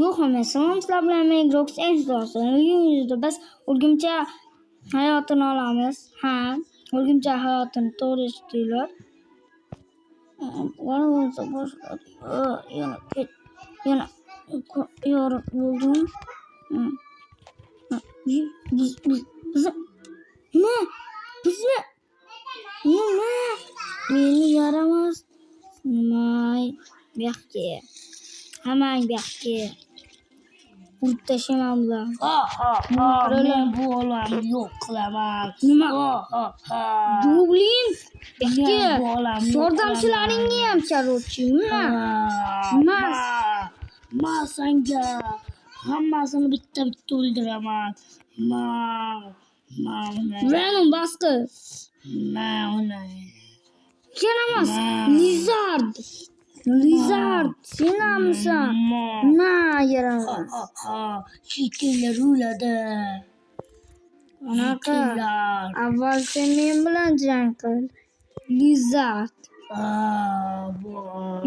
Yo'q, men salom sizlar bilan men Roxen so'rasin. Uyingizda biz o'rgimcha hayotini olamiz. Ha, o'rgimcha hayotini to'g'ri eshitdinglar. Yana yorib bo'ldim. Bizni nima? Meni yaramas. Nima? Buyoqqa. Hamang buyoqqa. Urib tashlayman bular. Men bu olamni yo'q qilaman. Nima? Dublin. Men bu Buyoqqa. olamni Yordamchilaringni ham charochi. Nima? Men senga hammasini bitta o'ldiraman. Venom boshqa. Yaramas. Lizard. Senamisan? Yaramas. Shekillar o'ladi. Anaqa. Avval sen men bilan jang qil. Lizard.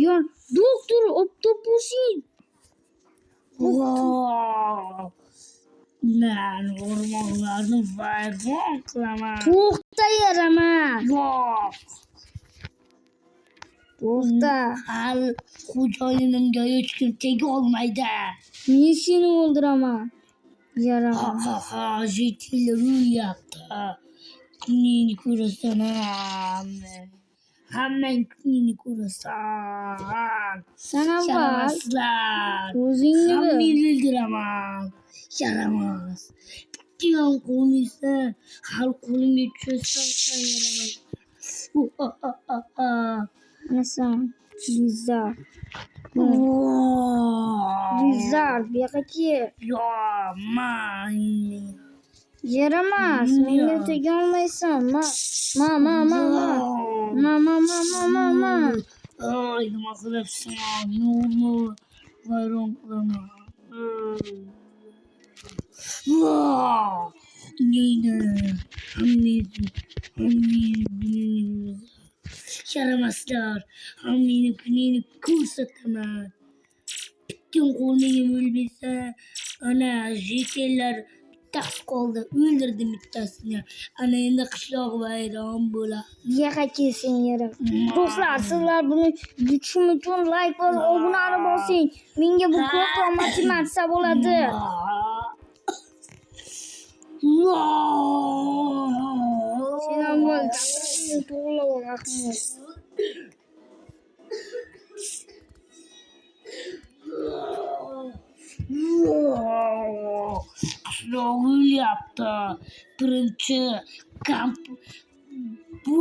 Yo, doktor Octopusin. Men o'rmonlarni vayron qilaman. To'xta yaramas. To'xta. Hal xo'jayinimga hech kim tega olmaydi. Men seni o'ldiraman. Yaramas. Jetillar o'lyapti. Kuningni ko'rasan. Hammang kuningni ko'rasan. Sen avval Yaramaslar. o'zingni Hammangni bil. o'ldiraman. Yaramas. Bittayam qo'ymaysan. Hal qo'limga tushirsan sen yaramas. Anasan. Lizard. Lizard. Buyoqqa kel. Yaramas. Menga tega olmaysan. Ma. Nima qilibsan? Nurni vayron qilaman. Yaramaslar. Hammangni kuningni ko'rsataman. Bitta qo'lingni o'lmaysan. Ana jetellar bittasi qoldi. O'ldirdim bittasini. Ana endi qishloq vayron bo'ladi. Buyoqqa kelsin yaramas. Do'stlar, sizlar buni yutishim uchun like va obunani bosing. Menga bu ko'proq motivatsiya bo'ladi. Sen ham bo'l. To'g'rilab ol, rahmat. Qishloq o'lyapti. Birinchi kamp bu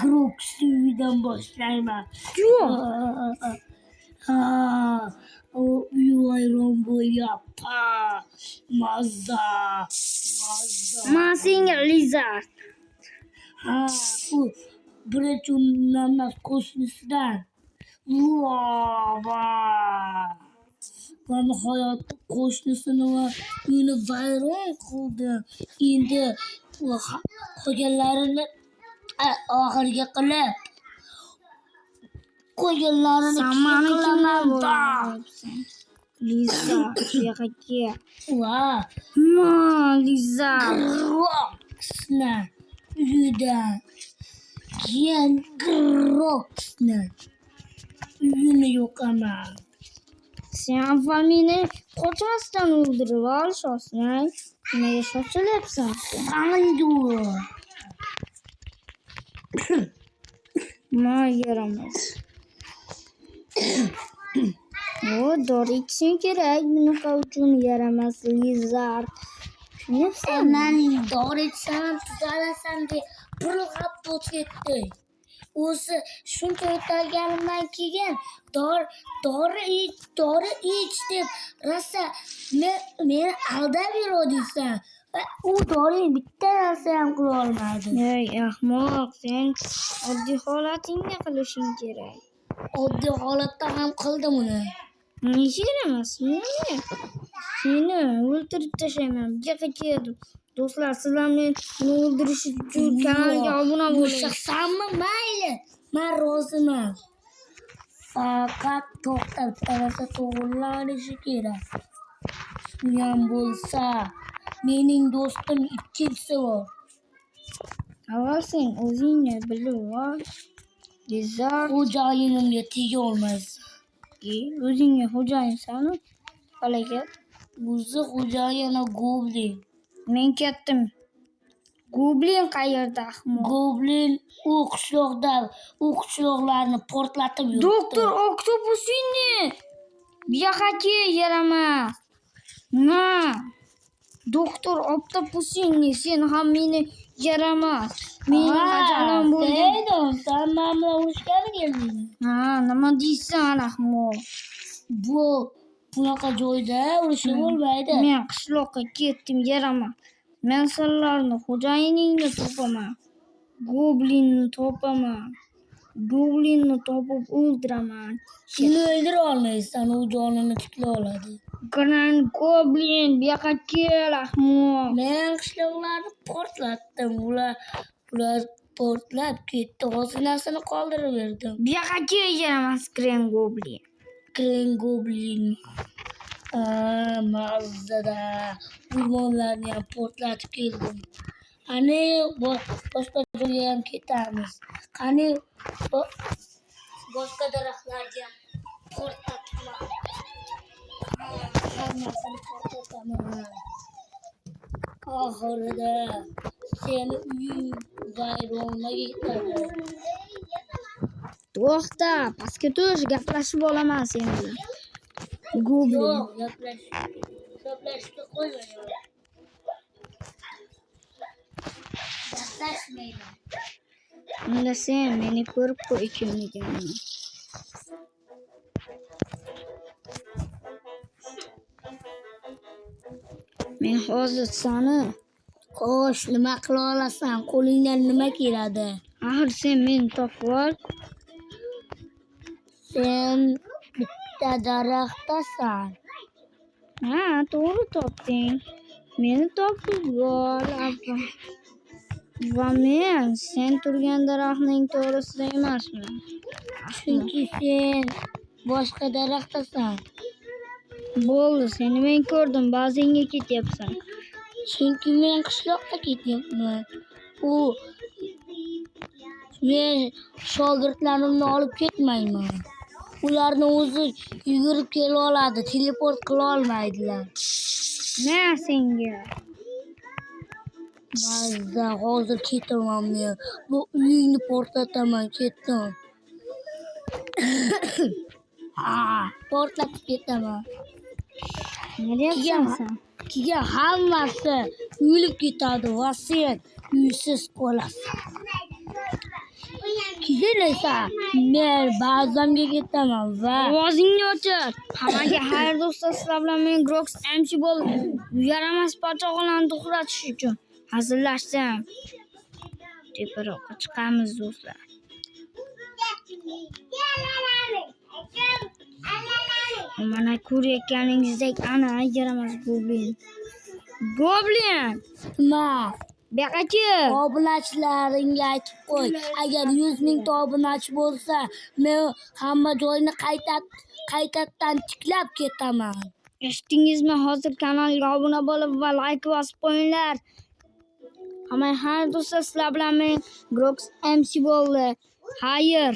Grox uyidan boshlayman. Uy vayron bo'lyapti. Mazza. Men senga Lizard. U birinchi undan qo'shnisidan. Va nihoyat qo'shnisini va uyini vayron qildi. Endi qolganlarini oxirgi qilib qolganlarini qilaman. Lizard. Buyoqqa kel. Lizard. Groxni uyidan keyin Groxni uyini yo'qaman. Sen avval meni qochmasdan o'ldirib ol, shoshiling. Nimaga shoshilyapsan sen? Yaramas. Dori ichishing kerak. Bunaqa uchun yaramas Lizard. Tushunayapsan? Men dori ichsam tuzalasan deb bir hafta o'tdi. O'zi shuncha o'tganimdan keyin dori ich deb rosa meni aldab yuradingsan. U dori bitta narsa ham qila olmadi. Ey ahmoq, sen oddiy holatingda qilishing kerak. Oddiy holatda ham qildim uni. Yaramas. Seni o'ldirib tashlayman. Buyoqqa kel. Do'stlar, sizlar meni o'ldirish uchun kanalga obuna bo'ling. Bo'shaqsanmi? Mayli. Men roziman. Faqat to'xtab qolsa to'g'rilanishi kerak. uyam bo'lsa, mening do'stim ikkisi bor. Avval sen o'zingni bilib ol. Dezort. Xo'jayinimga tega olmaysan. O'zingga xo'jayinsan-ku. Falokat. O'zi xo'jayini Goblin. Men ketdim. Goblin qayerda ahmoq? Goblin u qishloqlarni portlatib yuribdi. Doktor Oktopusini. Bu yoqqa kel, yaramas. Na. Doktor Oktopusini, sen ham meni yaramas. Meni ajalim bo'ldi. Sen men bilan urushgani kelding. Ha, nima deysan, ahmoq? Bunaqa joyda urushib bo'lmaydi. Men qishloqqa ketdim, yaramas. Men senlarni xo'jayiningni topaman. Goblinni topaman. Goblinni topib o'ldiraman. Seni o'ldira olmaysan, u jonini tikla oladi. Grand Goblin, bu yoqqa kel, ahmoq. Men qishloqlarni portlatdim. Ular portlab ketdi. Xazinasini qoldirib berdim. Bu yoqqa kel, yaramas Grand Goblin. Grand Goblin mazzada uymonlarni ham portlatib keldim. Qani boshqa joyga ham ketamiz. Qani boshqa daraxtlarga ham portlataman. Hammasini portlataman. Oxirida seni uying vayronaga ketadi. To'xta, pastga tush, gaplashib olaman sen bilan. Goblin. Yo'q, gaplashishga qo'ymayman. Gaplashmayman. Unda sen meni ko'rib qo'y kimligimni. Men hozir sani. Xo'sh, nima qila olasan? Qo'lingdan nima keladi? Axir sen meni topib ol. Sen bitta daraxtdasan. Ha, to'g'ri topding. Meni topib ol. Va men sen turgan daraxtning to'g'risida emasman. Chunki sen boshqa daraxtdasan. Bo'ldi, seni men ko'rdim, bazangga ketyapsan. Chunki men qishloqqa ketyapman. Men shogirdlarimni olib ketmayman. Ularni o'zi yugurib kela oladi, teleport qila olmaydilar. Na senga. Mazza, hozir ketaman men. Bu uyingni portlataman, ketdim. Portlatib ketaman. Nima deyapsan? Keyin hammasi o'lib ketadi va sen uysiz qolasan. Keyin esa men bazamga ketaman va Ovozingni o'chir. Hammaga xayr do'stlar, sizlar bilan men Grox MC bo'ldim. Yaramas podshohlarni to'xtatish uchun hazillashdim. Teparoqqa chiqamiz do'stlar. Mana ko'rayotganingizdek ana yaramas Goblin. Goblin! nima? Bu yoqqa kel. Obunachilaringga aytib qo'y. Agar 100 ming obunachi bo'lsa, men hamma joyni qaytadan tiklab ketaman. Eshitdingizmi? Hozir kanalga obuna bo'lib va like bosib qo'yinglar. Hamma har do'stlar, sizlar bilan men Grox MC bo'ldi. Xayr.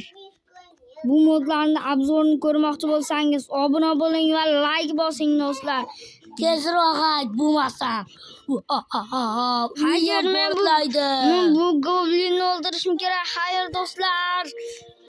Bu modlarning obzorini ko'rmoqchi bo'lsangiz, obuna bo'ling va like bosing do'stlar. Tezroq ayt, bo'lmasa. Xayr, men bu Goblinni o'ldirishim kerak. Xayr do'stlar.